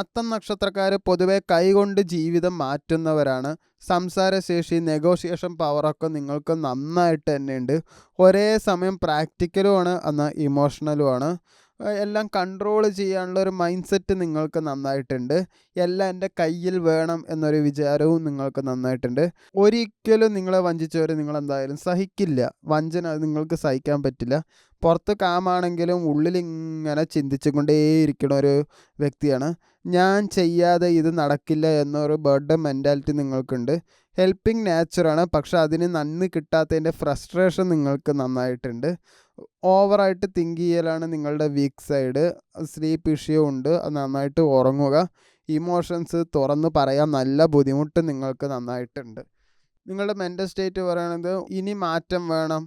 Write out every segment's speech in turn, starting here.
അത്തം നക്ഷത്രക്കാർ പൊതുവെ കൈകൊണ്ട് ജീവിതം മാറ്റുന്നവരാണ്. സംസാരശേഷി, നെഗോഷിയേഷൻ പവറൊക്കെ നിങ്ങൾക്ക് നന്നായിട്ട് തന്നെ ഉണ്ട്. ഒരേ സമയം പ്രാക്ടിക്കലുമാണ് എന്നാൽ ഇമോഷണലുമാണ്. എല്ലാം കൺട്രോൾ ചെയ്യാനുള്ള ഒരു മൈൻഡ് സെറ്റ് നിങ്ങൾക്ക് നന്നായിട്ടുണ്ട്. എല്ലാം എൻ്റെ കയ്യിൽ വേണം എന്നൊരു വിചാരവും നിങ്ങൾക്ക് നന്നായിട്ടുണ്ട്. ഒരിക്കലും നിങ്ങളെ വഞ്ചിച്ചവർ നിങ്ങളെന്തായാലും സഹിക്കില്ല. വഞ്ചന നിങ്ങൾക്ക് സഹിക്കാൻ പറ്റില്ല. പുറത്ത് കാമാണെങ്കിലും ഉള്ളിലിങ്ങനെ ചിന്തിച്ചുകൊണ്ടേയിരിക്കണ ഒരു വ്യക്തിയാണ്. ഞാൻ ചെയ്യാതെ ഇത് നടക്കില്ല എന്നൊരു ബർഡൻ മെൻറ്റാലിറ്റി നിങ്ങൾക്കുണ്ട്. ഹെൽപ്പിംഗ് നേച്ചറാണ്, പക്ഷെ അതിന് നന്ദി കിട്ടാത്തതിൻ്റെ ഫ്രസ്ട്രേഷൻ നിങ്ങൾക്ക് നന്നായിട്ടുണ്ട്. ഓവറായിട്ട് തിങ്ക് ചെയ്യലാണ് നിങ്ങളുടെ വീക്ക് സൈഡ്. സ്ലീപ്പ് ഇഷ്യൂ ഉണ്ട്, നന്നായിട്ട് ഉറങ്ങുക. ഇമോഷൻസ് തുറന്ന് പറയാൻ നല്ല ബുദ്ധിമുട്ട് നിങ്ങൾക്ക് നന്നായിട്ടുണ്ട്. നിങ്ങളുടെ മെൻ്റൽ സ്റ്റേറ്റ് പറയണത് ഇനി മാറ്റം വേണം.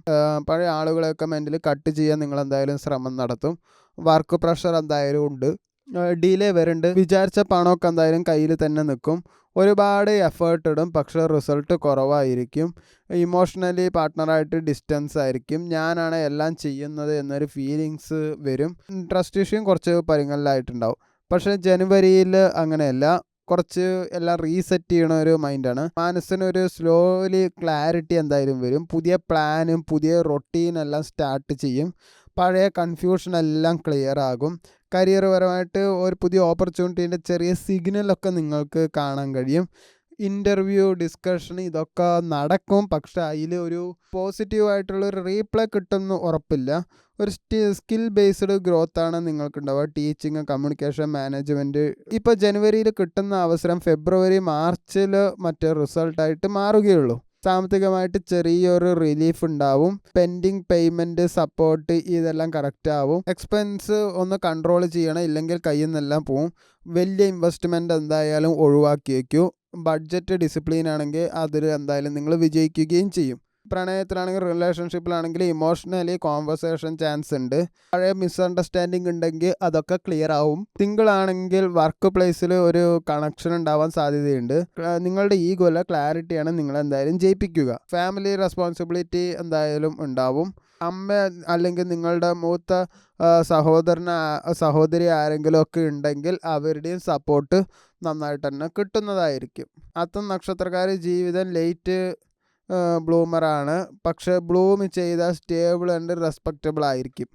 പഴയ ആളുകളെയൊക്കെ മെൻ്റലി കട്ട് ചെയ്യാൻ നിങ്ങളെന്തായാലും ശ്രമം നടത്തും. വർക്ക് പ്രഷർ എന്തായാലും ഉണ്ട്. ഡിലേ വരുന്നുണ്ട്. വിചാരിച്ച പണമൊക്കെ എന്തായാലും കയ്യിൽ തന്നെ നിൽക്കും. ഒരുപാട് എഫേർട്ട് ഇടും, പക്ഷേ റിസൾട്ട് കുറവായിരിക്കും. ഇമോഷണലി പാർട്ട്ണറായിട്ട് ഡിസ്റ്റൻസ് ആയിരിക്കും. ഞാനാണ് എല്ലാം ചെയ്യുന്നത് എന്നൊരു ഫീലിങ്സ് വരും. ട്രസ്റ്റ് ഇഷ്യൂയും കുറച്ച് പരിങ്ങലിലായിട്ടുണ്ടാവും. പക്ഷേ ജനുവരിയിൽ അങ്ങനെയല്ല. കുറച്ച് എല്ലാം റീസെറ്റ് ചെയ്യണ ഒരു മൈൻഡാണ്. മനസ്സിനൊരു സ്ലോലി ക്ലാരിറ്റി എന്തായാലും വരും. പുതിയ പ്ലാനും പുതിയ റൊട്ടീനെല്ലാം സ്റ്റാർട്ട് ചെയ്യും. പഴയ കൺഫ്യൂഷൻ എല്ലാം ക്ലിയർ ആകും. കരിയർ പരമായിട്ട് ഒരു പുതിയ ഓപ്പർച്യൂണിറ്റീൻ്റെ ചെറിയ സിഗ്നലൊക്കെ നിങ്ങൾക്ക് കാണാൻ കഴിയും. ഇൻ്റർവ്യൂ, ഡിസ്കഷൻ ഇതൊക്കെ നടക്കും, പക്ഷേ അതിൽ ഒരു പോസിറ്റീവായിട്ടുള്ളൊരു റീപ്ലൈ കിട്ടുമെന്ന് ഉറപ്പില്ല. ഒരു സ്കിൽ ബേസ്ഡ് ഗ്രോത്താണ് നിങ്ങൾക്കുണ്ടാവുക. Teaching, communication, management. ഇപ്പോൾ ജനുവരിയിൽ കിട്ടുന്ന അവസരം ഫെബ്രുവരി, മാർച്ചിൽ മറ്റേ റിസൾട്ടായിട്ട് മാറുകയുള്ളൂ. സാമ്പത്തികമായിട്ട് ചെറിയൊരു റിലീഫ് ഉണ്ടാവും. പെൻഡിങ് പേയ്മെൻറ്റ്, സപ്പോർട്ട് ഇതെല്ലാം കറക്റ്റ് ആവും. എക്സ്പെൻസ് ഒന്ന് കൺട്രോൾ ചെയ്യണം, ഇല്ലെങ്കിൽ കയ്യിൽ നിന്നെല്ലാം പോവും. വലിയ ഇൻവെസ്റ്റ്മെൻറ്റ് എന്തായാലും ഒഴിവാക്കി വയ്ക്കൂ. ബഡ്ജറ്റ് ഡിസിപ്ലിൻ ആണെങ്കിൽ അതിൽ എന്തായാലും നിങ്ങൾ വിജയിക്കുകയും ചെയ്യും. പ്രണയത്തിലാണെങ്കിൽ, റിലേഷൻഷിപ്പിലാണെങ്കിൽ ഇമോഷണലി കോൺവെർസേഷൻ ചാൻസ് ഉണ്ട്. പഴയ മിസ്അണ്ടർസ്റ്റാൻഡിങ് ഉണ്ടെങ്കിൽ അതൊക്കെ ക്ലിയർ ആവും. സിംഗിൾ ആണെങ്കിൽ വർക്ക് പ്ലേസിൽ ഒരു കണക്ഷൻ ഉണ്ടാവാൻ സാധ്യതയുണ്ട്. നിങ്ങളുടെ ഈഗോയിലെ ക്ലാരിറ്റിയാണ് നിങ്ങളെന്തായാലും ജയിപ്പിക്കുക. ഫാമിലി റെസ്പോൺസിബിലിറ്റി എന്തായാലും ഉണ്ടാവും. അമ്മ അല്ലെങ്കിൽ നിങ്ങളുടെ മൂത്ത സഹോദരി ആരെങ്കിലും ഒക്കെ ഉണ്ടെങ്കിൽ അവരുടെയും സപ്പോർട്ട് നന്നായിട്ട് തന്നെ കിട്ടുന്നതായിരിക്കും. അത്തം നക്ഷത്രക്കാർ ജീവിതം ലേറ്റ് ബ്ലൂമറാണ്, പക്ഷേ ബ്ലൂം ചെയ്താൽ സ്റ്റേബിൾ ആൻഡ് റെസ്പെക്റ്റബിൾ ആയിരിക്കും.